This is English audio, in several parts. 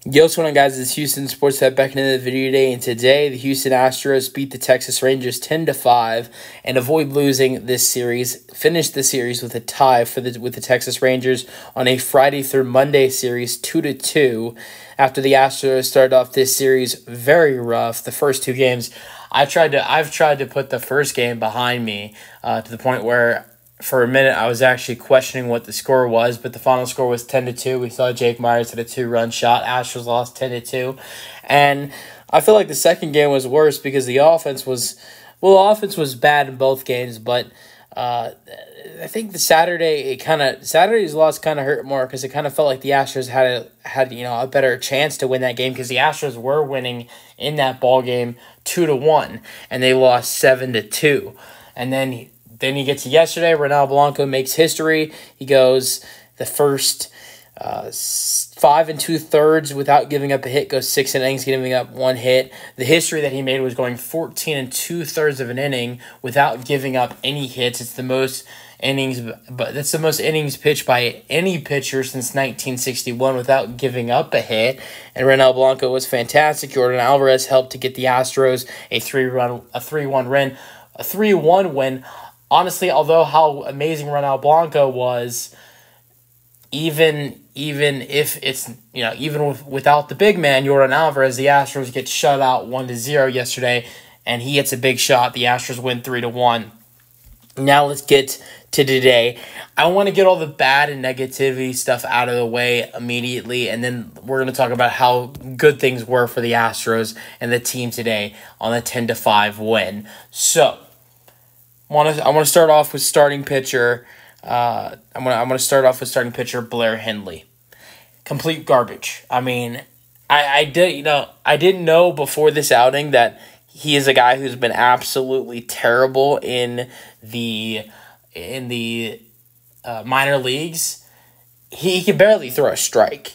Yo, what's going on, guys? It's Houston Sports Head back into the video today, and today the Houston Astros beat the Texas Rangers 10-5 and avoid losing this series. Finished the series with a tie with the Texas Rangers on a Friday through Monday series, 2-2. After the Astros started off this series very rough, the first two games, I've tried to put the first game behind me to the point where, for a minute, I was actually questioning what the score was, but the final score was 10-2. We saw Jake Myers hit a 2-run shot. Astros lost 10-2. And I feel like the second game was worse because the offense was bad in both games, but I think Saturday's loss kind of hurt more because it kind of felt like the Astros had a better chance to win that game because the Astros were winning in that ball game 2-1 and they lost 7-2. And then you get to yesterday, Ronald Blanco makes history. He goes the first 5 2/3 without giving up a hit, goes 6 innings, giving up 1 hit. The history that he made was going 14 2/3 of an inning without giving up any hits. It's the most innings, but that's the most innings pitched by any pitcher since 1961 without giving up a hit. And Ronald Blanco was fantastic. Jordan Alvarez helped to get the Astros a 3-1 win. Honestly, although how amazing Ronald Blanco was, even if it's without the big man Jordan Alvarez, the Astros get shut out 1-0 yesterday, and he hits a big shot. The Astros win 3-1. Now let's get to today. I want to get all the bad and negativity stuff out of the way immediately, and then we're going to talk about how good things were for the Astros and the team today on a 10-5 win. So I want to start off with starting pitcher. I'm gonna start off with starting pitcher Blair Henley. Complete garbage. I mean, I didn't know before this outing that he is a guy who's been absolutely terrible in the minor leagues. He can barely throw a strike.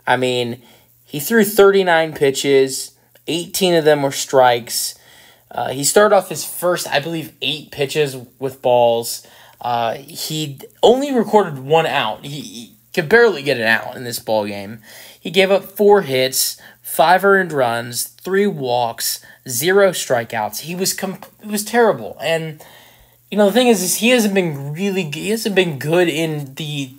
I mean, he threw 39 pitches, 18 of them were strikes. He started off his first, I believe, 8 pitches with balls. He only recorded 1 out. He could barely get an out in this ball game. He gave up 4 hits, 5 earned runs, 3 walks, 0 strikeouts. He was terrible. And the thing is he hasn't been good in the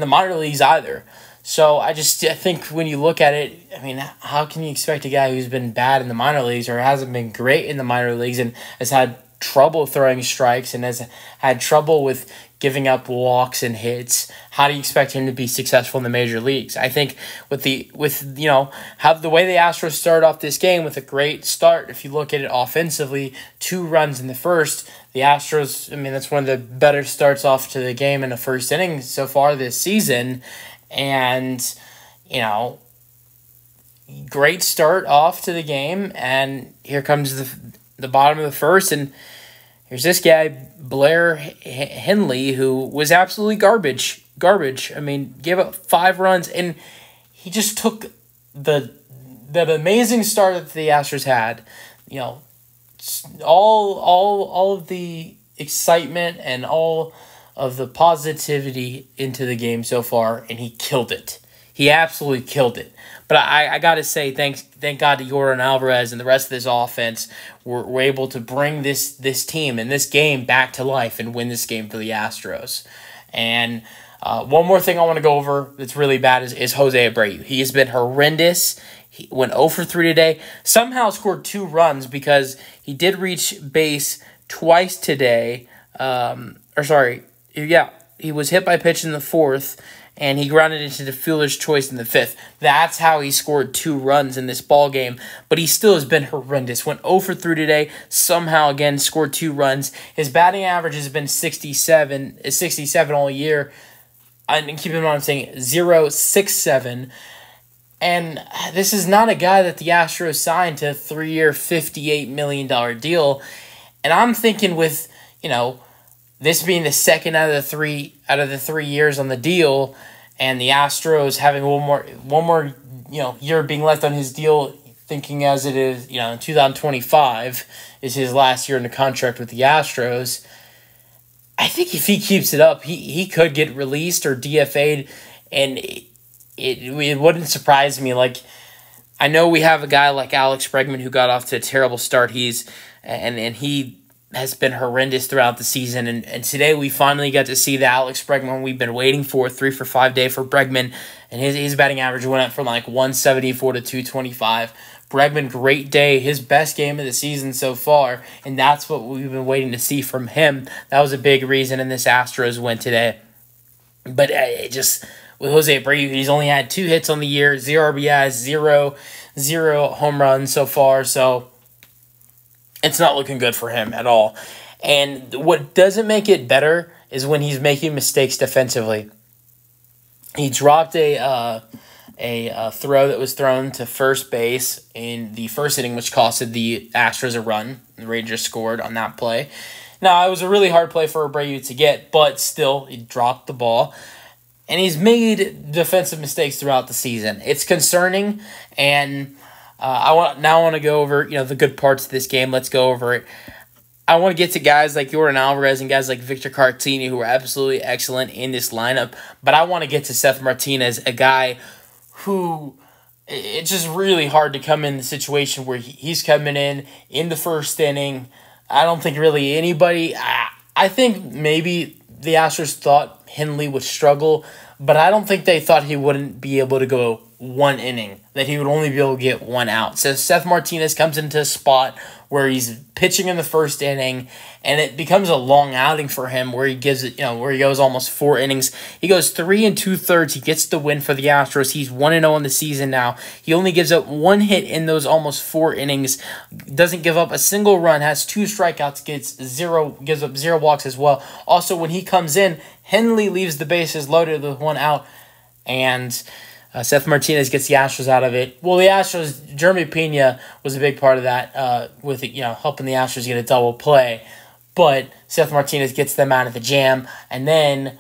minor leagues either. So I think when you look at it, I mean, how can you expect a guy who's been bad in the minor leagues or hasn't been great in the minor leagues and has had trouble throwing strikes and has had trouble with giving up walks and hits, how do you expect him to be successful in the major leagues? I think with the way the Astros started off this game with a great start, if you look at it offensively, 2 runs in the first, the Astros, I mean, that's one of the better starts off to the game in the first inning so far this season. And, great start off to the game, and here comes the bottom of the first, and here's this guy, Blair Henley, who was absolutely garbage. I mean, gave up 5 runs, and he just took the amazing start that the Astros had, all of the excitement and all of the positivity into the game so far, and he killed it. He absolutely killed it. But I got to say, thank God to Jordan Alvarez and the rest of this offense were able to bring this team and this game back to life and win this game for the Astros. And one more thing I want to go over that's really bad is Jose Abreu. He has been horrendous. He went 0 for 3 today. Somehow scored 2 runs because he did reach base twice today. He was hit by a pitch in the 4th, and he grounded into the fielder's choice in the 5th. That's how he scored 2 runs in this ball game, but he still has been horrendous. Went 0 for 3 today, somehow again scored 2 runs. His batting average has been 67 all year. And keep in mind, I'm saying 0.67. And this is not a guy that the Astros signed to a 3-year, $58 million deal. And I'm thinking with, this being the second out of the 3 years on the deal, and the Astros having one more year being left on his deal, thinking as it is, in 2025 is his last year in the contract with the Astros. I think if he keeps it up, he could get released or DFA'd, and it wouldn't surprise me. Like, I know we have a guy like Alex Bregman who got off to a terrible start. He has been horrendous throughout the season, and today we finally got to see the Alex Bregman we've been waiting for. 3 for 5 day for Bregman, and his batting average went up from like 174 to 225. Bregman, great day, his best game of the season so far, and that's what we've been waiting to see from him. That was a big reason in this Astros win today. But it just, with Jose Abreu, he's only had 2 hits on the year, 0 RBIs, zero home runs so far, so it's not looking good for him at all. And what doesn't make it better is when he's making mistakes defensively. He dropped a throw that was thrown to first base in the first inning, which costed the Astros a run. The Rangers scored on that play. Now, it was a really hard play for Abreu to get, but still, he dropped the ball. And he's made defensive mistakes throughout the season. It's concerning, and I want to go over the good parts of this game. Let's go over it. I want to get to guys like Jordan Alvarez and guys like Victor Caratini, who are absolutely excellent in this lineup. But I want to get to Seth Martinez, a guy who it's just really hard to come in the situation where he's coming in the first inning. I don't think really anybody. I think maybe the Astros thought Henley would struggle, but I don't think they thought he wouldn't be able to go 1 inning, that he would only be able to get 1 out. So Seth Martinez comes into a spot where he's pitching in the first inning, and it becomes a long outing for him where he gives it, where he goes almost 4 innings. He goes 3 2/3. He gets the win for the Astros. He's 1-0 in the season now. He only gives up 1 hit in those almost 4 innings. Doesn't give up a single run. Has 2 strikeouts. Gives up 0 walks as well. Also, when he comes in, Henley leaves the bases loaded with 1 out, and Seth Martinez gets the Astros out of it. Well, the Astros, Jeremy Pena was a big part of that, with helping the Astros get a double play. But Seth Martinez gets them out of the jam, and then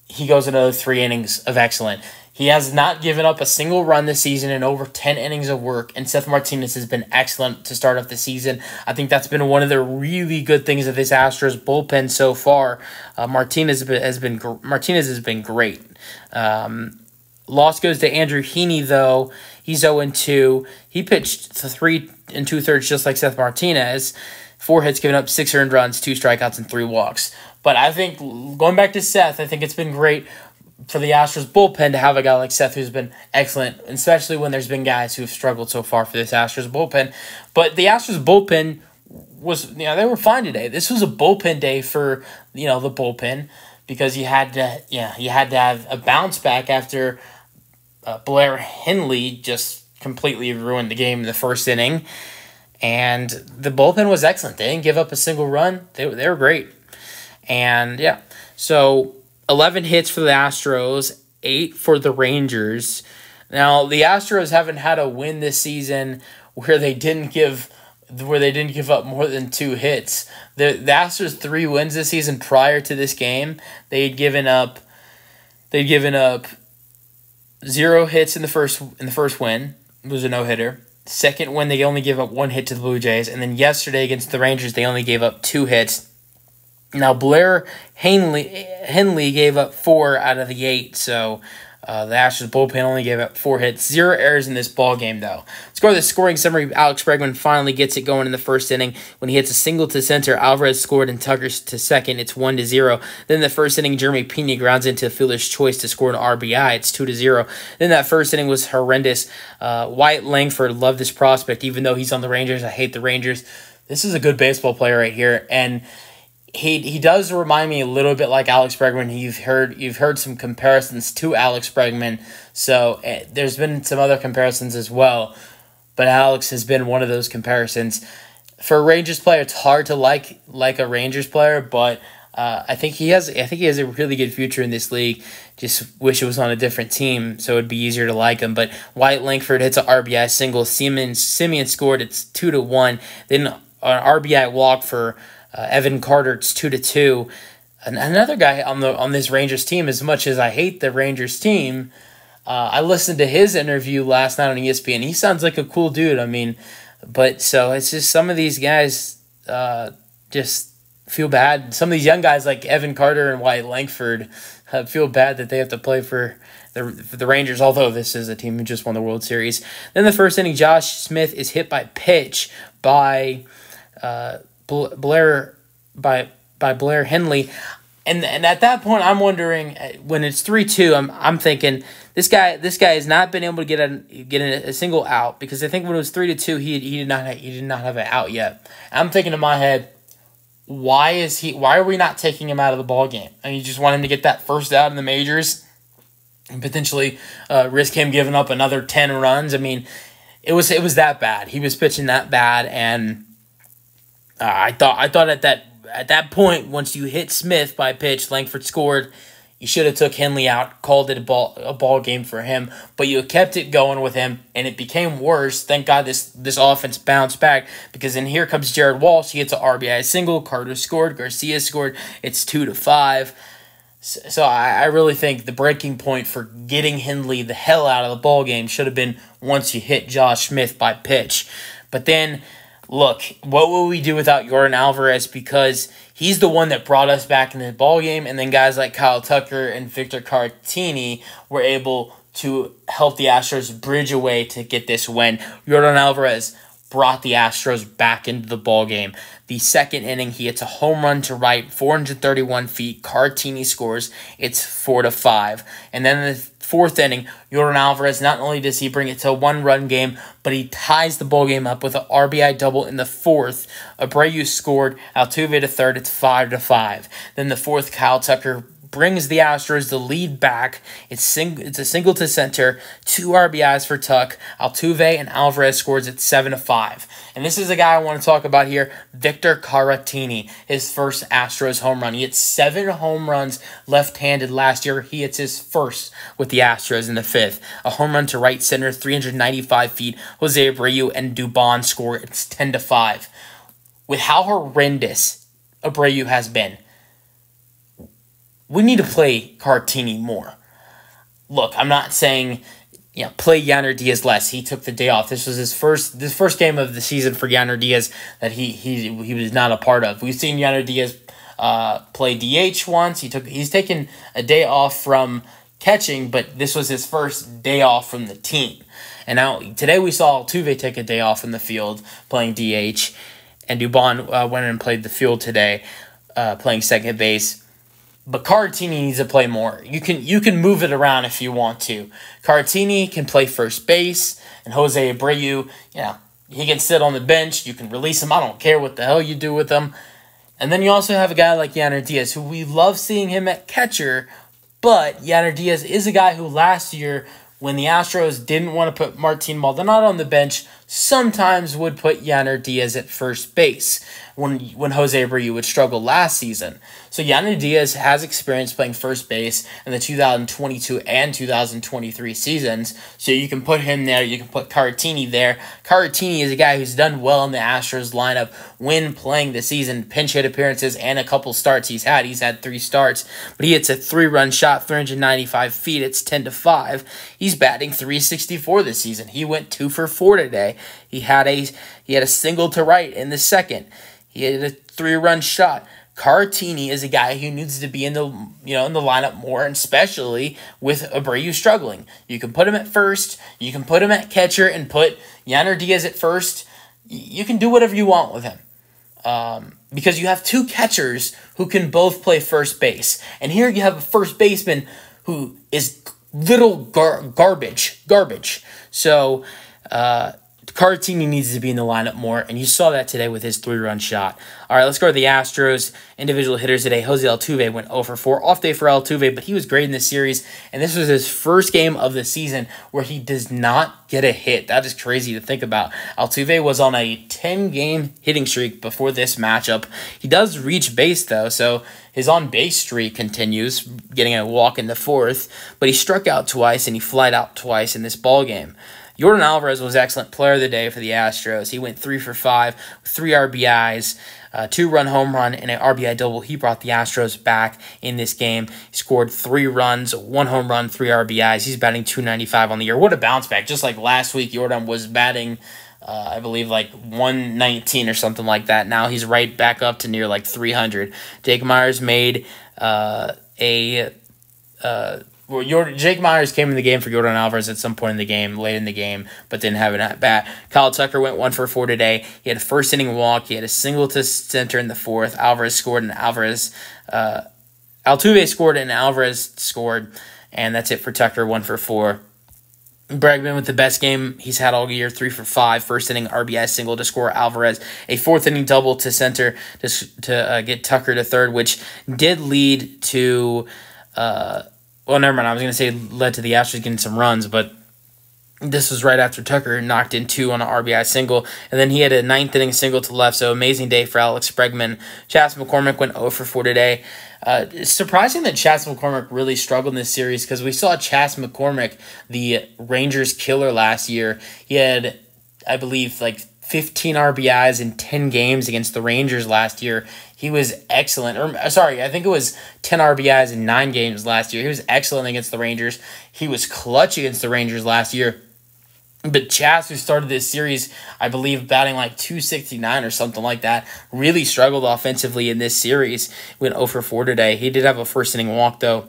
he goes another 3 innings of excellent. He has not given up a single run this season in over 10 innings of work, and Seth Martinez has been excellent to start off the season. I think that's been one of the really good things of this Astros bullpen so far. Martinez has been great. Loss goes to Andrew Heaney, though. He's 0-2. He pitched 3 2/3 just like Seth Martinez. 4 hits, given up 6 earned runs, 2 strikeouts, and 3 walks. But I think, going back to Seth, I think it's been great for the Astros bullpen to have a guy like Seth who's been excellent, especially when there's been guys who have struggled so far for this Astros bullpen. But the Astros bullpen was, they were fine today. This was a bullpen day for, the bullpen, because you had to have a bounce back after Blair Henley just completely ruined the game in the first inning. And the bullpen was excellent. They didn't give up a single run. They were great. And, so 11 hits for the Astros, 8 for the Rangers. Now, the Astros haven't had a win this season where they didn't give up more than 2 hits. The Astros' 3 wins this season prior to this game, they'd given up 0 hits in the first win. It was a no-hitter. Second win, they only gave up 1 hit to the Blue Jays. And then yesterday against the Rangers, they only gave up 2 hits. Now, Blair Henley gave up 4 out of the 8, so the Astros bullpen only gave up 4 hits. 0 errors in this ball game, though. Let's go to the scoring summary. Alex Bregman finally gets it going in the first inning. When he hits a single to center, Alvarez scored and Tucker to second. It's 1-0. Then the first inning, Jeremy Pena grounds into a fielder's choice to score an RBI. It's 2-0. Then that first inning was horrendous. Wyatt Langford, love this prospect, even though he's on the Rangers. I hate the Rangers. This is a good baseball player right here, and He does remind me a little bit like Alex Bregman. You've heard some comparisons to Alex Bregman, so there's been some other comparisons as well. But Alex has been one of those comparisons. For a Rangers player, it's hard to like a Rangers player, but I think he has a really good future in this league. Just wish it was on a different team, so it'd be easier to like him. But Wyatt Langford hits an RBI single. Simeon scored. It's 2-1. Then an RBI walk for Evan Carter. It's 2-2. Another guy on this Rangers team. As much as I hate the Rangers team, I listened to his interview last night on ESPN. He sounds like a cool dude. I mean, but so it's just some of these guys just feel bad. Some of these young guys like Evan Carter and Wyatt Langford feel bad that they have to play for the Rangers, although this is a team who just won the World Series. Then the first inning, Josh Smith is hit by pitch by Blair Henley. And at that point, I'm wondering, when it's 3-2, I'm thinking this guy has not been able to get a single out, because I think when it was 3-2, he did not have an out yet. I'm thinking in my head, why are we not taking him out of the ball game? And you just want him to get that first out in the majors and potentially risk him giving up another 10 runs. I mean, it was that bad. He was pitching that bad, and I thought at that point, once you hit Smith by pitch, Langford scored. You should have took Henley out, called it a ball game for him, but you kept it going with him, and it became worse. Thank God this offense bounced back, because then here comes Jared Walsh. He hits an RBI single. Carter scored. Garcia scored. It's 2-5. So I really think the breaking point for getting Henley the hell out of the ball game should have been once you hit Josh Smith by pitch. But then, look, what will we do without Yordan Alvarez? Because he's the one that brought us back in the ball game, and then guys like Kyle Tucker and Victor Caratini were able to help the Astros bridge away to get this win. Yordan Alvarez brought the Astros back into the ball game. The second inning, he hits a home run to right, 431 feet. Caratini scores. It's 4-5. And then in the fourth inning, Yordan Alvarez, not only does he bring it to a one-run game, but he ties the ball game up with an RBI double in the fourth. Abreu scored. Altuve to third. It's 5-5. Then the fourth, Kyle Tucker brings the Astros the lead back. It's a single to center, 2 RBIs for Tuck. Altuve and Alvarez scores at 7-5. And this is a guy I want to talk about here, Victor Caratini, his first Astros home run. He hit 7 home runs left-handed last year. He hits his first with the Astros in the fifth. A home run to right center, 395 feet. Jose Abreu and Dubon score. It's 10-5. With how horrendous Abreu has been, we need to play Caratini more. Look, I'm not saying play Yanner Diaz less. He took the day off. This was his first game of the season for Yanner Diaz that he was not a part of. We've seen Yanner Diaz play DH once. He's taken a day off from catching, but this was his first day off from the team. And now today we saw Altuve take a day off from the field playing DH, and Dubon went and played the field today playing second base. But Caratini needs to play more. You can move it around if you want to. Caratini can play first base, and Jose Abreu, he can sit on the bench. You can release him. I don't care what the hell you do with him. And then you also have a guy like Yanner Diaz, who we love seeing him at catcher, but Yanner Diaz is a guy who last year, when the Astros didn't want to put Martin Maldonado on the bench, sometimes would put Yanner Diaz at first base when Jose Abreu would struggle last season. So Yanner Diaz has experience playing first base in the 2022 and 2023 seasons, so you can put him there. You can put Caratini there. Caratini is a guy who's done well in the Astros lineup when playing the season, pinch hit appearances and a couple starts he's had. He's had 3 starts, but he hits a 3-run shot, 395 feet. It's 10-5. He's batting .364 this season. He went 2 for 4 today. He had a single to right in the second. He had a 3-run shot. Caratini is a guy who needs to be in the lineup more, and especially with Abreu struggling. You can put him at first, you can put him at catcher, and put Yanner Diaz at first. You can do whatever you want with him, because you have 2 catchers who can both play first base, and here you have a first baseman who is little garbage. So Caratini needs to be in the lineup more, and you saw that today with his 3-run shot. All right, let's go to the Astros. Individual hitters today. Jose Altuve went 0 for 4. Off day for Altuve, but he was great in this series, and this was his first game of the season where he does not get a hit. That is crazy to think about. Altuve was on a 10-game hitting streak before this matchup. He does reach base, though, so his on-base streak continues, getting a walk in the fourth, but he struck out twice, and he flied out twice in this ballgame. Yordan Alvarez was excellent player of the day for the Astros. He went 3 for 5, 3 RBIs, 2-run home run, and an RBI double. He brought the Astros back in this game. He scored 3 runs, 1 home run, 3 RBIs. He's batting .295 on the year. What a bounce back. Just like last week, Yordan was batting, I believe, like 119 or something like that. Now he's right back up to near like 300. Jake Myers made a Jake Myers came in the game for Jordan Alvarez at some point in the game, late in the game, but didn't have an at-bat. Kyle Tucker went 1 for 4 today. He had a first-inning walk. He had a single to center in the fourth. Altuve scored, and Alvarez scored, and that's it for Tucker, 1 for 4. Bregman with the best game he's had all year, 3 for 5. First inning RBI single to score Alvarez. A fourth inning double to center to get Tucker to third, which did lead to well, never mind. I was going to say led to the Astros getting some runs, but this was right after Tucker knocked in 2 on an RBI single, and then he had a ninth inning single to left, so amazing day for Alex Bregman. Chas McCormick went 0 for 4 today. It's surprising that Chas McCormick really struggled in this series because we saw Chas McCormick, the Rangers killer last year. He had, I believe, like 15 RBIs in 10 games against the Rangers last year. He was excellent. I think it was 10 RBIs in 9 games last year. He was excellent against the Rangers. He was clutch against the Rangers last year. But Chas, who started this series, I believe, batting like 269 or something like that, really struggled offensively in this series. Went 0 for 4 today. He did have a first-inning walk, though,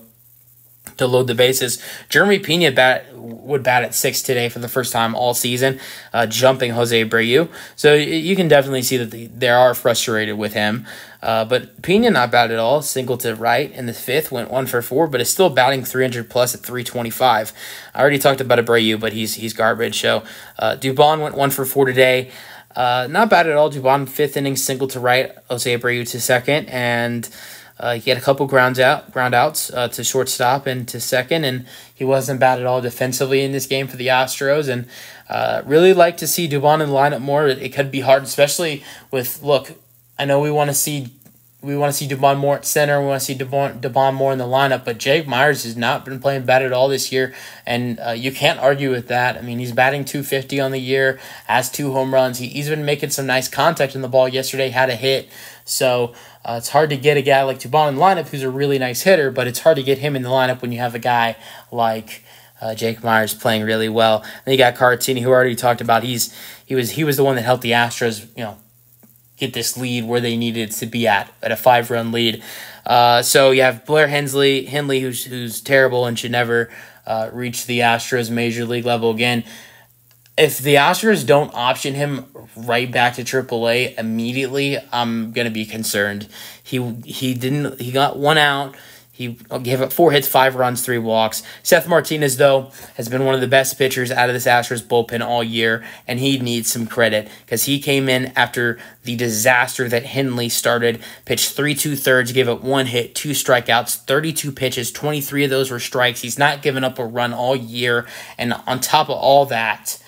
to load the bases. Jeremy Pena would bat at 6 today for the first time all season, jumping Jose Abreu. So you can definitely see that they are frustrated with him. But Pena not bad at all. Single to right in the 5th, went 1 for 4, but is still batting 300 plus at 325. I already talked about Abreu, but he's garbage. So Dubon went 1 for 4 today. Not bad at all. Dubon 5th inning single to right, Jose Abreu to second, and he had a couple ground outs to shortstop and to second, and he wasn't bad at all defensively in this game for the Astros. And really like to see Dubon in the lineup more. It could be hard, especially with I know we want to see Dubon more at center. We want to see Dubon more in the lineup, but Jake Myers has not been playing bad at all this year, and you can't argue with that. I mean, he's batting .250 on the year, has 2 home runs. He's been making some nice contact in the ball yesterday, had a hit. So it's hard to get a guy like Dubon in the lineup who's a really nice hitter, but it's hard to get him in the lineup when you have a guy like Jake Myers playing really well. And you got Caratini, who I already talked about. He was the one that helped the Astros, get this lead where they needed to be at a 5-run lead. So you have Blair Henley, who's terrible and should never reach the Astros major league level again. If the Astros don't option him right back to AAA immediately, I'm gonna be concerned. He got 1 out. He gave up 4 hits, 5 runs, 3 walks. Seth Martinez, though, has been one of the best pitchers out of this Astros bullpen all year, and he needs some credit because he came in after the disaster that Henley started, pitched 3 2/3, gave up 1 hit, 2 strikeouts, 32 pitches, 23 of those were strikes. He's not given up a run all year, and on top of all that,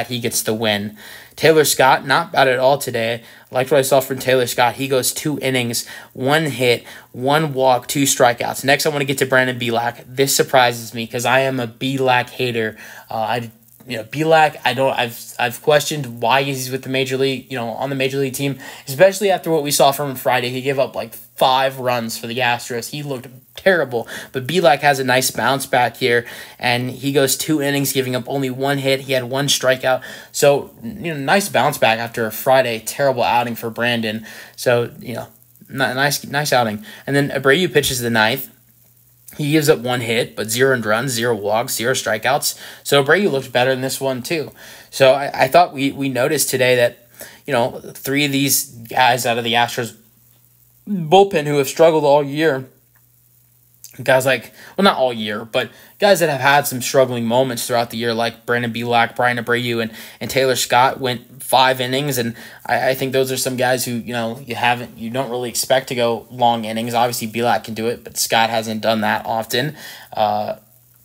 he gets the win. Taylor Scott, not bad at all today. I liked what I saw from Taylor Scott. He goes 2 innings, 1 hit, 1 walk, 2 strikeouts. Next, I want to get to Brandon Bielak. This surprises me because I am a Bielak hater. Bielak, I've questioned why he's with the major league, on the major league team, especially after what we saw from him Friday. He gave up like 5 runs for the Astros. He looked terrible, but Bielak has a nice bounce back here, and he goes 2 innings, giving up only 1 hit. He had 1 strikeout, so nice bounce back after a Friday terrible outing for Brandon. So nice outing. And then Abreu pitches the 9th. He gives up 1 hit, but 0 runs, 0 walks, 0 strikeouts. So Abreu looked better in this one too. So I thought we noticed today that 3 of these guys out of the Astros bullpen who have struggled all year, guys not all year, but guys that have had some struggling moments throughout the year, like Brandon Bielak, Brian Abreu, and Taylor Scott went 5 innings, and I think those are some guys who you don't really expect to go long innings. Obviously, Bielak can do it, but Scott hasn't done that often,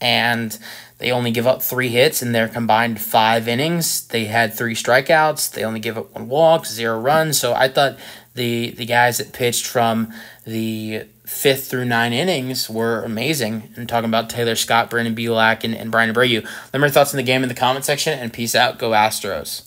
and they only give up 3 hits in their combined 5 innings. They had 3 strikeouts. They only give up 1 walk, 0 runs. So I thought the guys that pitched from the 5th through 9 innings were amazing. And talking about Taylor Scott, Brandon Bielak, and Brian Abreu. Let me know your thoughts on the game in the comment section, and peace out. Go Astros.